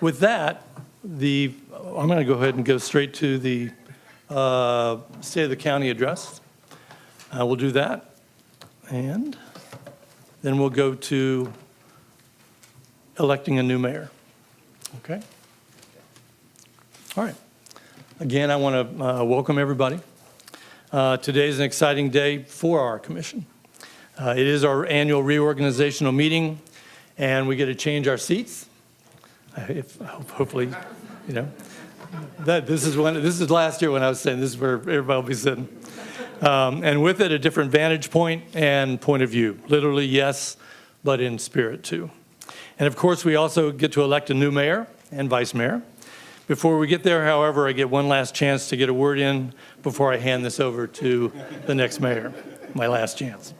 With that, I'm going to go ahead and go straight to the State of the County address. We'll do that, and then we'll go to electing a new mayor. Okay? All right. Again, I want to welcome everybody. Today is an exciting day for our commission. It is our annual reorganizational meeting, and we get to change our seats. Hopefully, you know, this is last year when I was saying this is where everybody will be sitting. And with it, a different vantage point and point of view. Literally, yes, but in spirit, too. And of course, we also get to elect a new mayor and vice mayor. Before we get there, however, I get one last chance to get a word in before I hand this over to the next mayor, my last chance.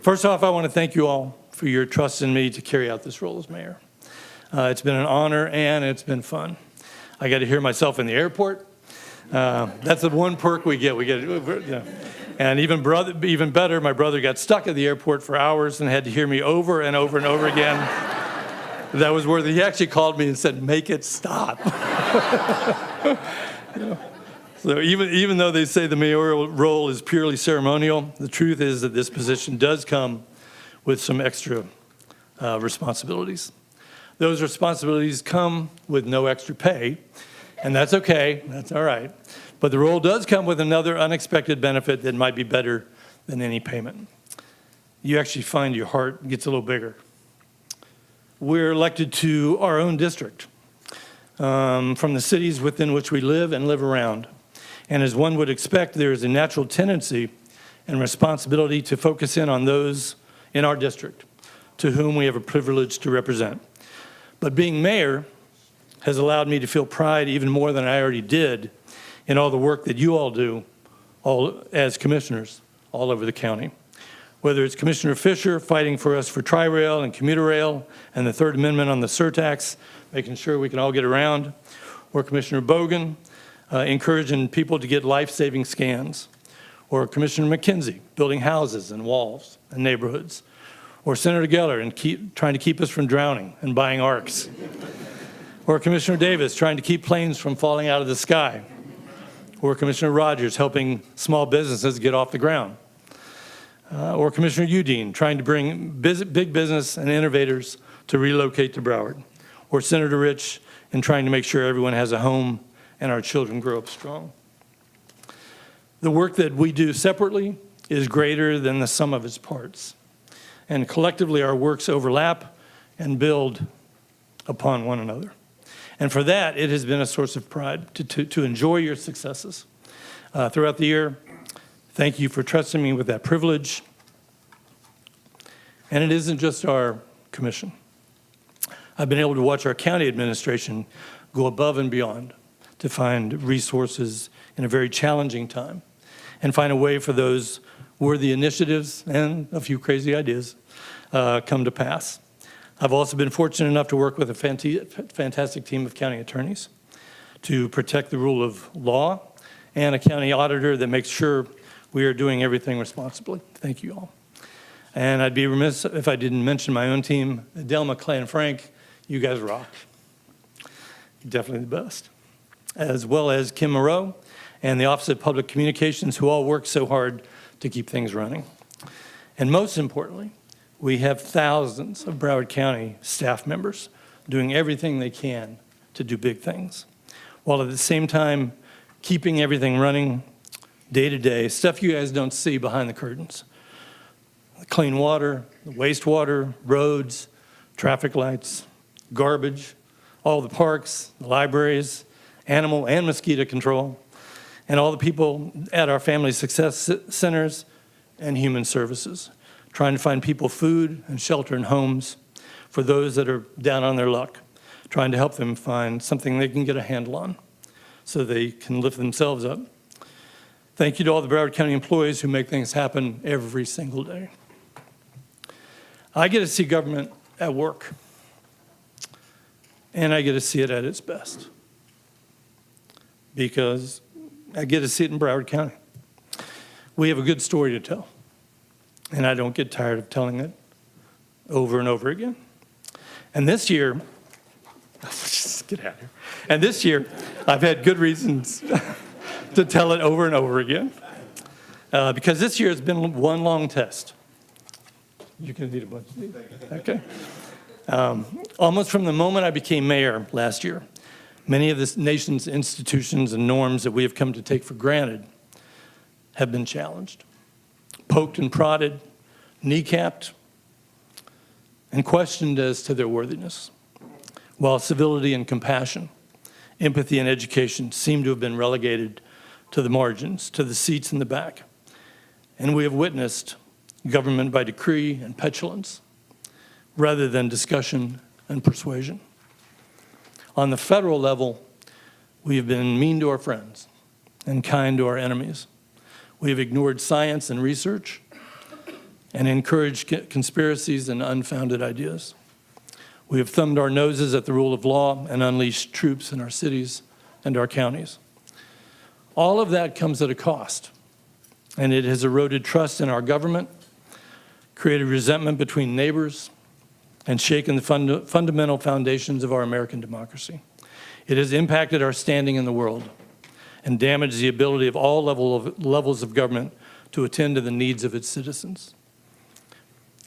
First off, I want to thank you all for your trust in me to carry out this role as mayor. It's been an honor and it's been fun. I got to hear myself in the airport. That's the one perk we get. And even better, my brother got stuck at the airport for hours and had to hear me over and over and over again. That was where he actually called me and said, "Make it stop." So even though they say the mayoral role is purely ceremonial, the truth is that this position does come with some extra responsibilities. Those responsibilities come with no extra pay, and that's okay, that's all right. But the role does come with another unexpected benefit that might be better than any payment. You actually find your heart gets a little bigger. We're elected to our own district from the cities within which we live and live around. And as one would expect, there is a natural tendency and responsibility to focus in on those in our district to whom we have a privilege to represent. But being mayor has allowed me to feel pride even more than I already did in all the work that you all do as commissioners all over the county. Whether it's Commissioner Fisher fighting for us for Tri-Rail and commuter rail and the Third Amendment on the surtax, making sure we can all get around, or Commissioner Bogan encouraging people to get life-saving scans, or Commissioner McKenzie building houses and walls and neighborhoods, or Senator Geller and trying to keep us from drowning and buying arcs, or Commissioner Davis trying to keep planes from falling out of the sky, or Commissioner Rogers helping small businesses get off the ground, or Commissioner Udine trying to bring big business and innovators to relocate to Broward, or Senator Rich in trying to make sure everyone has a home and our children grow up strong. The work that we do separately is greater than the sum of its parts. And collectively, our works overlap and build upon one another. And for that, it has been a source of pride to enjoy your successes throughout the year. Thank you for trusting me with that privilege. And it isn't just our commission. I've been able to watch our county administration go above and beyond to find resources in a very challenging time and find a way for those worthy initiatives and a few crazy ideas come to pass. I've also been fortunate enough to work with a fantastic team of county attorneys to protect the rule of law and a county auditor that makes sure we are doing everything responsibly. Thank you all. And I'd be remiss if I didn't mention my own team, Delma, Clay, and Frank. You guys rock. Definitely the best. As well as Kim Moreau and the Office of Public Communications, who all work so hard to keep things running. And most importantly, we have thousands of Broward County staff members doing everything they can to do big things, while at the same time keeping everything running day to day, stuff you guys don't see behind the curtains. Clean water, wastewater, roads, traffic lights, garbage, all the parks, the libraries, animal and mosquito control, and all the people at our family success centers and human services, trying to find people food and shelter and homes for those that are down on their luck, trying to help them find something they can get a handle on so they can lift themselves up. Thank you to all the Broward County employees who make things happen every single day. I get to see government at work, and I get to see it at its best because I get to see it in Broward County. We have a good story to tell, and I don't get tired of telling it over and over again. And this year, get out of here. And this year, I've had good reasons to tell it over and over again, because this year has been one long test. You can need a bunch of these. Okay. Almost from the moment I became mayor last year, many of this nation's institutions and norms that we have come to take for granted have been challenged, poked and prodded, kneecapped, and questioned as to their worthiness, while civility and compassion, empathy and education seem to have been relegated to the margins, to the seats in the back. And we have witnessed government by decree and petulance, rather than discussion and persuasion. On the federal level, we have been mean to our friends and kind to our enemies. We have ignored science and research and encouraged conspiracies and unfounded ideas. We have thumbed our noses at the rule of law and unleashed troops in our cities and our counties. All of that comes at a cost, and it has eroded trust in our government, created resentment between neighbors, and shaken the fundamental foundations of our American democracy. It has impacted our standing in the world and damaged the ability of all levels of government to attend to the needs of its citizens.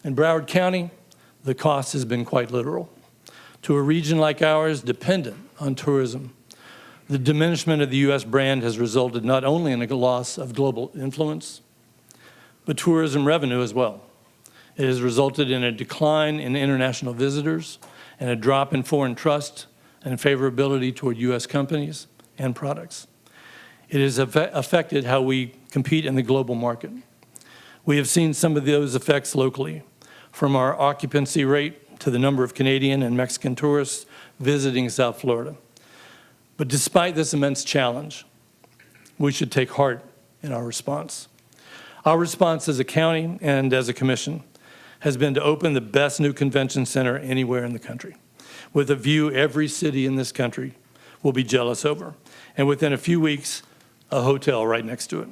In Broward County, the cost has been quite literal. To a region like ours, dependent on tourism, the diminishment of the U.S. brand has resulted not only in a loss of global influence, but tourism revenue as well. It has resulted in a decline in international visitors and a drop in foreign trust and favorability toward U.S. companies and products. It has affected how we compete in the global market. We have seen some of those effects locally, from our occupancy rate to the number of Canadian and Mexican tourists visiting South Florida. But despite this immense challenge, we should take heart in our response. Our response as a county and as a commission has been to open the best new convention center anywhere in the country, with a view every city in this country will be jealous over, and within a few weeks, a hotel right next to it.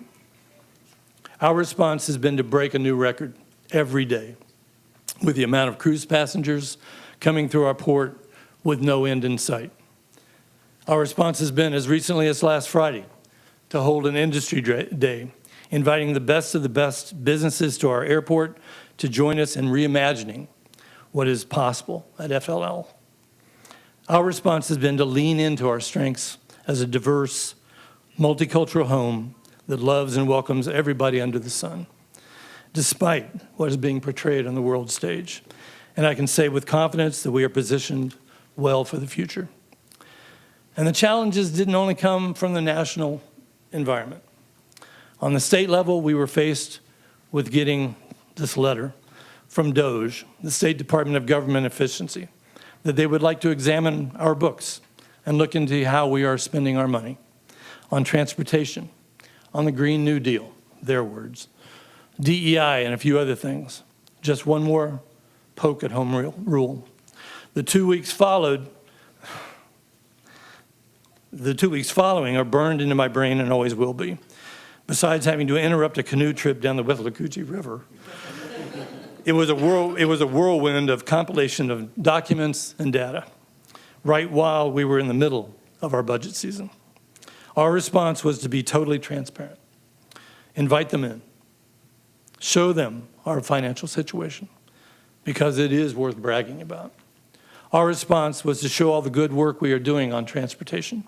Our response has been to break a new record every day, with the amount of cruise passengers coming through our port with no end in sight. Our response has been, as recently as last Friday, to hold an industry day, inviting the best of the best businesses to our airport to join us in reimagining what is possible at FLL. Our response has been to lean into our strengths as a diverse, multicultural home that loves and welcomes everybody under the sun, despite what is being portrayed on the world stage. And I can say with confidence that we are positioned well for the future. And the challenges didn't only come from the national environment. On the state level, we were faced with getting this letter from DOGE, the State Department of Government Efficiency, that they would like to examine our books and look into how we are spending our money on transportation, on the Green New Deal, their words, DEI, and a few other things. Just one more poke at home rule. The 2 weeks following are burned into my brain and always will be. Besides having to interrupt a canoe trip down the Withlacoochee River, it was a whirlwind of compilation of documents and data, right while we were in the middle of our budget season. Our response was to be totally transparent. Invite them in. Show them our financial situation, because it is worth bragging about. Our response was to show all the good work we are doing on transportation,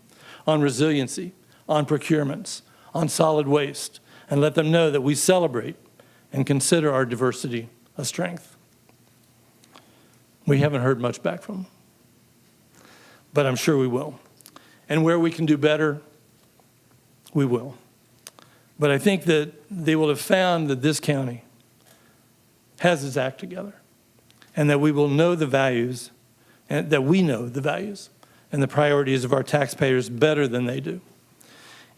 on resiliency, on procurements, on solid waste, and let them know that we celebrate and consider our diversity a strength. We haven't heard much back from them, but I'm sure we will. And where we can do better, we will. But I think that they will have found that this county has its act together, and that we will know the values, and that we know the values and the priorities of our taxpayers better than they do.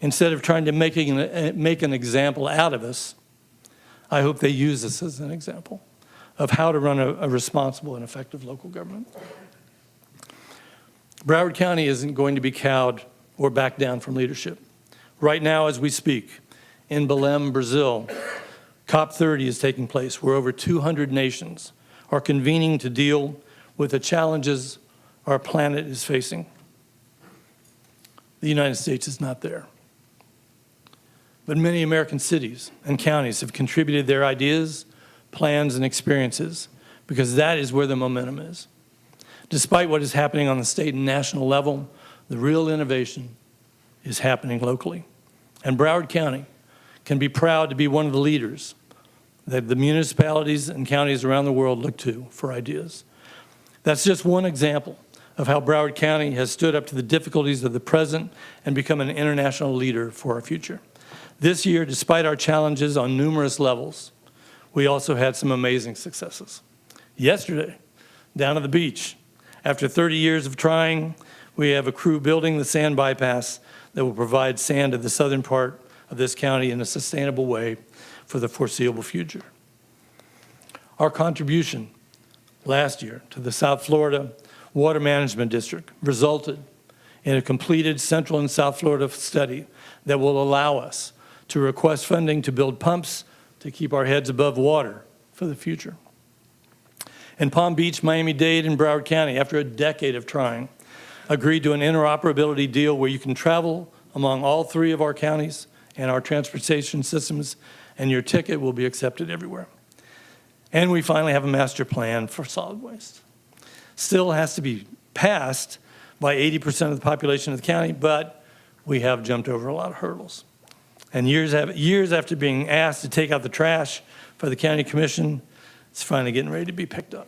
Instead of trying to make an example out of us, I hope they use us as an example of how to run a responsible and effective local government. Broward County isn't going to be cowed or back down from leadership. Right now, as we speak, in Belém, Brazil, COP30 is taking place, where over 200 nations are convening to deal with the challenges our planet is facing. the United States is not there. But many American cities and counties have contributed their ideas, plans, and experiences because that is where the momentum is. Despite what is happening on the state and national level, the real innovation is happening locally. And Broward County can be proud to be one of the leaders that the municipalities and counties around the world look to for ideas. That's just one example of how Broward County has stood up to the difficulties of the present and become an international leader for our future. This year, despite our challenges on numerous levels, we also had some amazing successes. Yesterday, down at the beach, after 30 years of trying, we have a crew building the sand bypass that will provide sand to the southern part of this county in a sustainable way for the foreseeable future. Our contribution last year to the South Florida Water Management District resulted in a completed Central and South Florida study that will allow us to request funding to build pumps to keep our heads above water for the future. In Palm Beach, Miami-Dade, and Broward County, after a decade of trying, agreed to an interoperability deal where you can travel among all three of our counties and our transportation systems, and your ticket will be accepted everywhere. And we finally have a master plan for solid waste. Still has to be passed by 80% of the population of the county, but we have jumped over a lot of hurdles. And years after being asked to take out the trash by the county commission, it's finally getting ready to be picked up.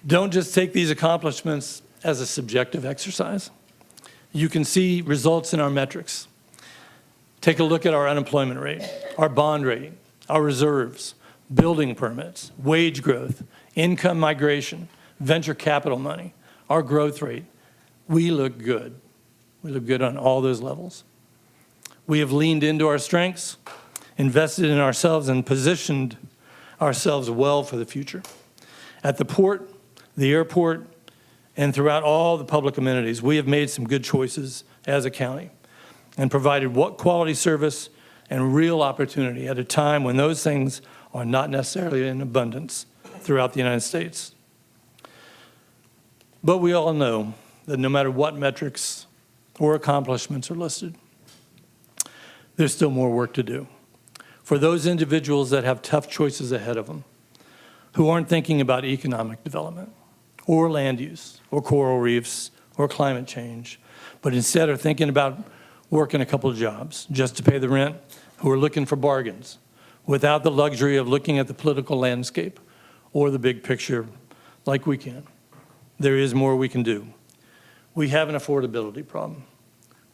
Don't just take these accomplishments as a subjective exercise. You can see results in our metrics. Take a look at our unemployment rate, our bond rating, our reserves, building permits, wage growth, income migration, venture capital money, our growth rate. We look good. We look good on all those levels. We have leaned into our strengths, invested in ourselves, and positioned ourselves well for the future. At the port, the airport, and throughout all the public amenities, we have made some good choices as a county and provided what quality service and real opportunity at a time when those things are not necessarily in abundance throughout the United States. But we all know that no matter what metrics or accomplishments are listed, there's still more work to do. For those individuals that have tough choices ahead of them, who aren't thinking about economic development or land use or coral reefs or climate change, but instead are thinking about working a couple of jobs just to pay the rent, who are looking for bargains without the luxury of looking at the political landscape or the big picture like we can. There is more we can do. We have an affordability problem.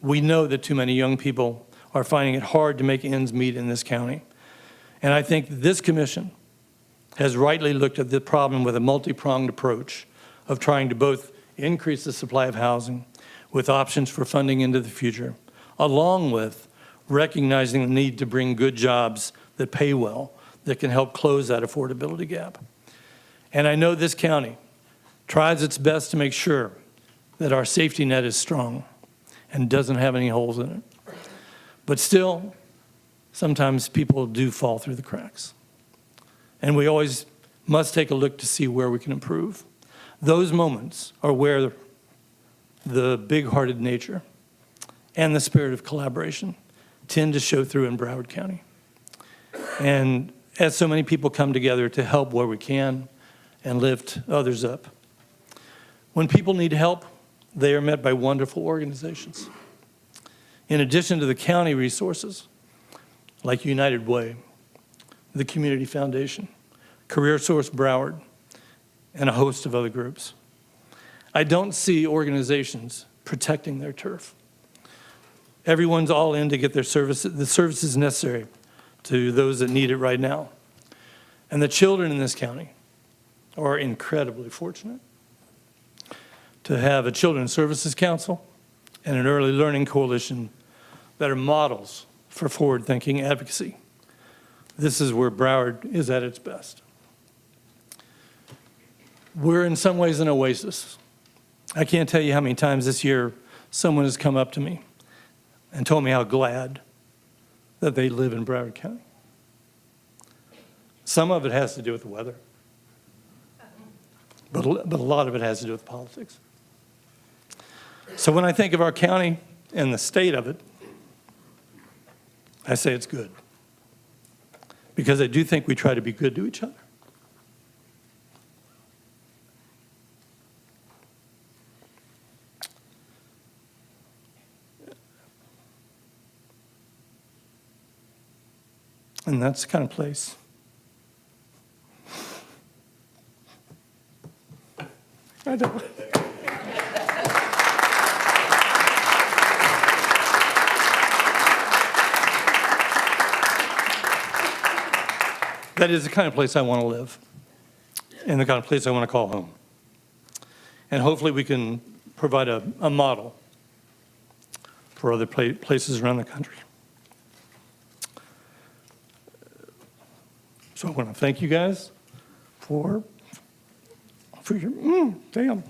We know that too many young people are finding it hard to make ends meet in this county. And I think this commission has rightly looked at the problem with a multi-pronged approach of trying to both increase the supply of housing with options for funding into the future, along with recognizing the need to bring good jobs that pay well, that can help close that affordability gap. And I know this county tries its best to make sure that our safety net is strong and doesn't have any holes in it. But still, sometimes people do fall through the cracks. And we always must take a look to see where we can improve. Those moments are where the big-hearted nature and the spirit of collaboration tend to show through in Broward County. And as so many people come together to help where we can and lift others up. When people need help, they are met by wonderful organizations. In addition to the county resources, like United Way, the Community Foundation, Career Source Broward, and a host of other groups, I don't see organizations protecting their turf. Everyone's all in to get their services, the services necessary to those that need it right now. And the children in this county are incredibly fortunate to have a Children's Services Council and an Early Learning Coalition that are models for forward-thinking advocacy. This is where Broward is at its best. We're in some ways an oasis. I can't tell you how many times this year someone has come up to me and told me how glad that they live in Broward County. Some of it has to do with the weather, but a lot of it has to do with politics. So when I think of our county and the state of it, I say it's good. Because I do think we try to be good to each other. And that's the kind of place. I don't. That is the kind of place I want to live, and the kind of place I want to call home. And hopefully we can provide a model for other places around the country. So I want to thank you guys for your, damn.